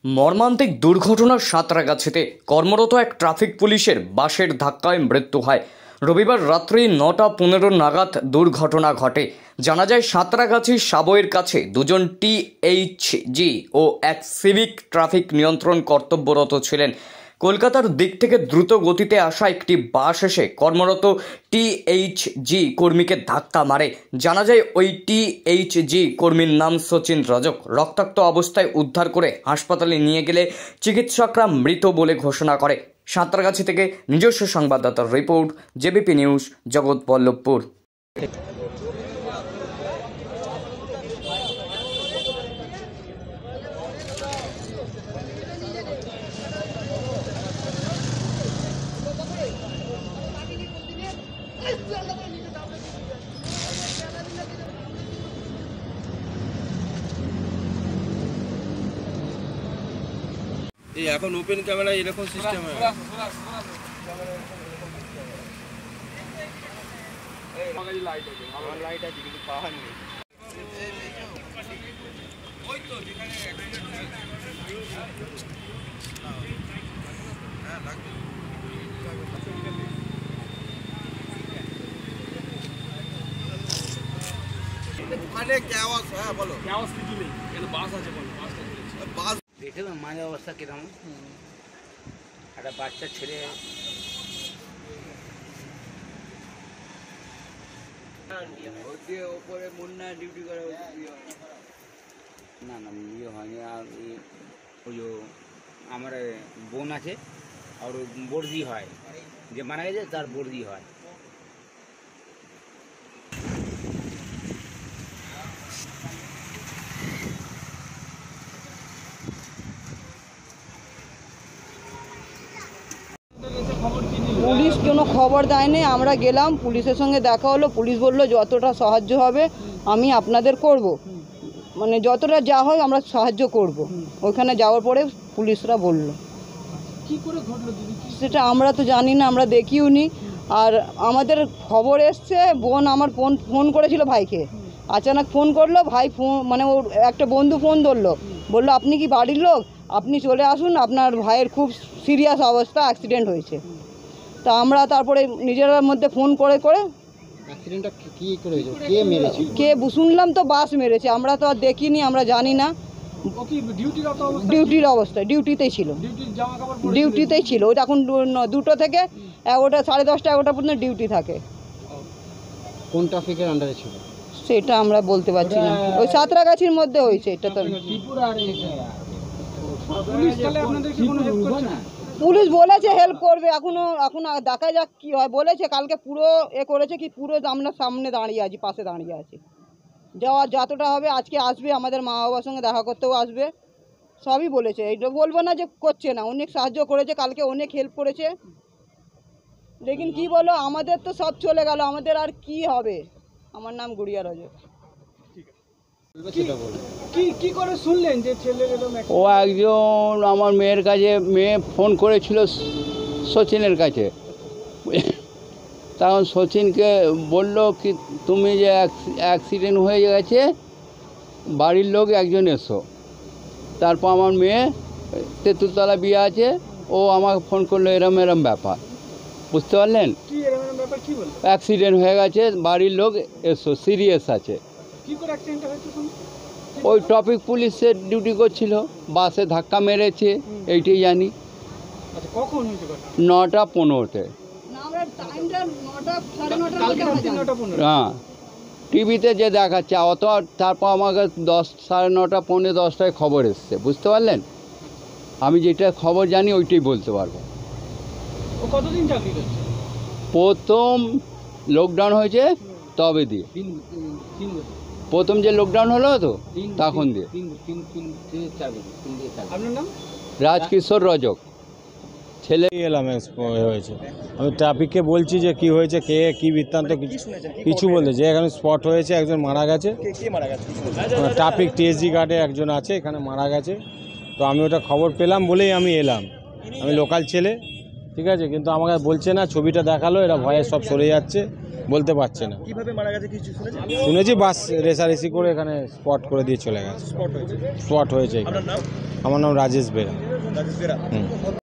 মর্মান্তিক দুর্ঘটনা সাঁতরাগাছিতে কর্মরত এক ট্রাফিক পুলিশের বাসের ধাক্কায় মৃত্যু হয়। রবিবার রাত্রি 9:15 নাগাদ দুর্ঘটনা ঘটে। জানা যায় সাঁতরাগাছি সাবইয়ের কাছে দুজন টিএইচজি ও এক সিভিক ট্রাফিক নিয়ন্ত্রণ কর্তব্যরত ছিলেন। কলকাতার দিক থেকে দ্রুত গতিতে আসা একটি বাস এসে কর্মরত টিএইচজি কর্মীকে ধাক্কা মারে। জানা যায় ওই টিএইচজি কর্মীর নাম সচিন রজক। রক্তাক্ত অবস্থায় উদ্ধার করে হাসপাতালে নিয়ে গেলে চিকিৎসকরা মৃত বলে ঘোষণা করে। সাঁতরাগাছি থেকে নিজস্ব সংবাদদাতার রিপোর্ট, জেবিপি নিউজ, জগৎবল্লভপুর। এই এখন ওপেন ক্যামেরা এরকম সিস্টেম হয়। লাইট আছে, আমার লাইট আছে কিন্তু পাওয়ার নেই। ওই তো যেখানে হ্যাঁ লাগবে। মানে কেওয়াস, হ্যাঁ বলো। কেওয়াস কিছু নেই, এখানে বাস আছে, বলো বাসটা চলেছে। বাস দেখে তো মাঝে অবস্থা কিরকম, একটা বাচ্চা ছেলে ওপরে মুন্না ডিউটি করে। না না ইয়ে হয়নি। আর ওই আমার বোন আছে, আর বর্দি হয়, যে মারা গেছে তার বর্দি হয়। পুলিশ কোনো খবর দেয়নি। আমরা গেলাম, পুলিশের সঙ্গে দেখা হলো। পুলিশ বললো যতটা সাহায্য হবে আমি আপনাদের করব, মানে যতটা যা হয় আমরা সাহায্য করব। ওইখানে যাওয়ার পরে পুলিশরা বলল। কি করে ঘটলো দিদি? সেটা আমরা তো জানি না, আমরা দেখিও নি। আর আমাদের খবর এসছে, বোন আমার ফোন করেছিল ভাইকে, আচানক ফোন করলো। ভাই ফোন মানে ওর একটা বন্ধু ফোন ধরলো, বললো আপনি কি বাড়ির লোক, আপনি চলে আসুন, আপনার ভাইয়ের খুব সিরিয়াস অবস্থা, অ্যাক্সিডেন্ট হয়েছে। তা আমরা তারপরে নিজের মধ্যে ফোন করে অ্যাক্সিডেন্টটা কি করে হয়েছে, কে মেরেছে? কে শুনলাম তো বাস মেরেছে, আমরা তো আর দেখিনি, আমরা জানি না। ও কি ডিউটির অবস্থায় ডিউটিতেই ছিল, ডিউটিতেই ছিল। ওই এখন 2টো থেকে 11টা, 10:30, 11টা পর্যন্ত ডিউটি থাকে। কোন ট্রাফিকের আন্ডারে ছিল সেটা আমরা বলতে পারছি না। ওই সাঁতরাগাছির মধ্যে হয়েছে এটা তো। পুলিশ বলেছে হেল্প করবে, এখন দেখা যাক কি হয়। বলেছে কালকে পুরো করেছে কি, পুরো আমরা সামনে দাঁড়িয়ে আছি, পাশে দাঁড়িয়ে আছি। যাওয়ার যতটা হবে আজকে আসবে, আমাদের মা বাবার সঙ্গে দেখা করতেও আসবে, সবই বলেছে। এইটা বলবো না যে করছে না, অনেক সাহায্য করেছে, কালকে অনেক হেল্প করেছে। লেকিন কি বলো, আমাদের তো সব চলে গেল, আমাদের আর কি হবে। আমার নাম গুড়িয়া রজক। কি করে শুনলেন যে ছেলের এরকম? ও একজন আমার মেয়ের কাছে, মেয়ে ফোন করেছিল সচিনের কাছে। তখন সচিনকে বলল কি তুমি যে অ্যাক্সিডেন্ট হয়ে গেছে, বাড়ির লোক একজন এসো। তারপর আমার মেয়ে তেঁতুলতলা বিয়ে আছে, ও আমাকে ফোন করলো এরম এরম ব্যাপার, বুঝতে পারলেন? অ্যাক্সিডেন্ট হয়ে গেছে, বাড়ির লোক এসো, সিরিয়াস আছে। ওই ট্রাফিক পুলিশের ডিউটি করছিল, বাসে ধাক্কা মেরেছে, এইটাই জানি। 9:15-তে। হ্যাঁ, টিভিতে যে দেখাচ্ছে অত। তারপর আমাকে 9:30, 9:45 খবর এসছে, বুঝতে পারলেন? আমি যেটা খবর জানি ওইটাই বলতে পারবো। প্রথম লকডাউন হয়েছে তবে দিয়ে, প্রথম যে লকডাউন হলো তো তখন দিয়ে। রাজকিশোর রজক ছেলে। এলাম হয়েছে, আমি ট্রাফিককে বলছি যে কি হয়েছে, কে কি বৃত্তান্ত কিছু বলছে। যে এখানে স্পট হয়েছে, একজন মারা গেছে। ট্রাফিক টিএসজি গার্ডে একজন আছে, এখানে মারা গেছে। তো আমি ওটা খবর পেলাম বলেই আমি এলাম। আমি লোকাল ছেলে, ঠিক আছে, কিন্তু আমাকে বলছে না, ছবিটা দেখালো, এরা ভয়ে সব সরে যাচ্ছে। বলতে পারছে না। কিভাবে মারা গেছে কিছু শুনেছেন? শুনেছি বাস রেসারেসি করে এখানে স্পট করে দিয়ে চলে গেছে। স্পট হয়েছে। স্পট হয়েছে এখানে। আপনার নাম? আমার নাম রাজেশ বেরা। রাজেশ বেরা। হুম।